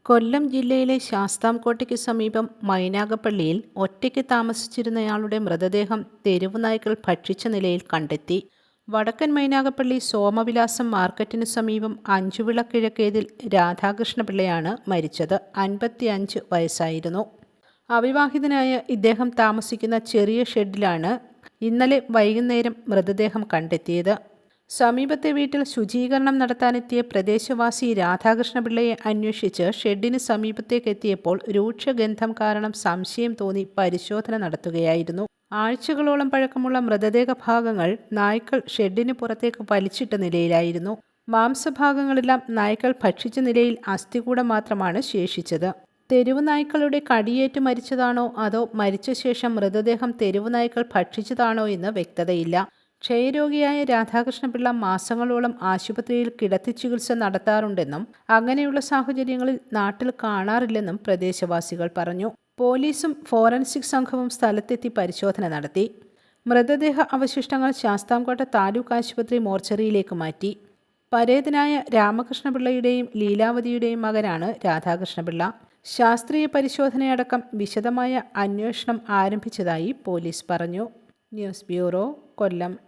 കൊല്ലം ജില്ലയിലെ ശാസ്താംകോട്ടയ്ക്ക് സമീപം മൈനാഗപ്പള്ളിയിൽ ഒറ്റയ്ക്ക് താമസിച്ചിരുന്നയാളുടെ മൃതദേഹം തെരുവ് നായ്ക്കൾ ഭക്ഷിച്ച നിലയിൽ കണ്ടെത്തി. വടക്കൻ മൈനാഗപ്പള്ളി സോമവിലാസം മാർക്കറ്റിനു സമീപം അഞ്ചുവിള കിഴക്കേതിൽ രാധാകൃഷ്ണപിള്ളയാണ് മരിച്ചത്. 55 വയസ്സായിരുന്നു. അവിവാഹിതനായ ഇദ്ദേഹം താമസിക്കുന്ന ചെറിയ ഷെഡിലാണ് ഇന്നലെ വൈകുന്നേരം മൃതദേഹം കണ്ടെത്തിയത്. സമീപത്തെ വീട്ടിൽ ശുചീകരണം നടത്താനെത്തിയ പ്രദേശവാസി രാധാകൃഷ്ണപിള്ളയെ അന്വേഷിച്ച് ഷെഡിന് സമീപത്തേക്കെത്തിയപ്പോൾ രൂക്ഷഗന്ധം കാരണം സംശയം തോന്നി പരിശോധന നടത്തുകയായിരുന്നു. ആഴ്ചകളോളം പഴക്കമുള്ള മൃതദേഹ ഭാഗങ്ങൾ നായ്ക്കൾ ഷെഡിന് പുറത്തേക്ക് വലിച്ചിട്ട നിലയിലായിരുന്നു. മാംസഭാഗങ്ങളെല്ലാം നായ്ക്കൾ ഭക്ഷിച്ച നിലയിൽ അസ്ഥികൂടം മാത്രമാണ് ശേഷിച്ചത്. തെരുവ് നായ്ക്കളുടെ കടിയേറ്റ് മരിച്ചതാണോ അതോ മരിച്ച ശേഷം മൃതദേഹം തെരുവ് നായ്ക്കൾ ഭക്ഷിച്ചതാണോ എന്ന് വ്യക്തതയില്ല. ക്ഷയരോഗിയായ രാധാകൃഷ്ണപിള്ള മാസങ്ങളോളം ആശുപത്രിയിൽ കിടത്തി ചികിത്സ നടത്താറുണ്ടെന്നും അങ്ങനെയുള്ള സാഹചര്യങ്ങളിൽ നാട്ടിൽ കാണാറില്ലെന്നും പ്രദേശവാസികൾ പറഞ്ഞു. പോലീസും ഫോറൻസിക് സംഘവും സ്ഥലത്തെത്തി പരിശോധന നടത്തി. മൃതദേഹ അവശിഷ്ടങ്ങൾ ശാസ്താംകോട്ട താലൂക്ക് ആശുപത്രി മോർച്ചറിയിലേക്ക് മാറ്റി. പരേതനായ രാമകൃഷ്ണപിള്ളയുടെയും ലീലാവതിയുടെയും മകനാണ് രാധാകൃഷ്ണപിള്ള. ശാസ്ത്രീയ പരിശോധനയടക്കം വിശദമായ അന്വേഷണം ആരംഭിച്ചതായി പോലീസ് പറഞ്ഞു. ന്യൂസ് ബ്യൂറോ, കൊല്ലം.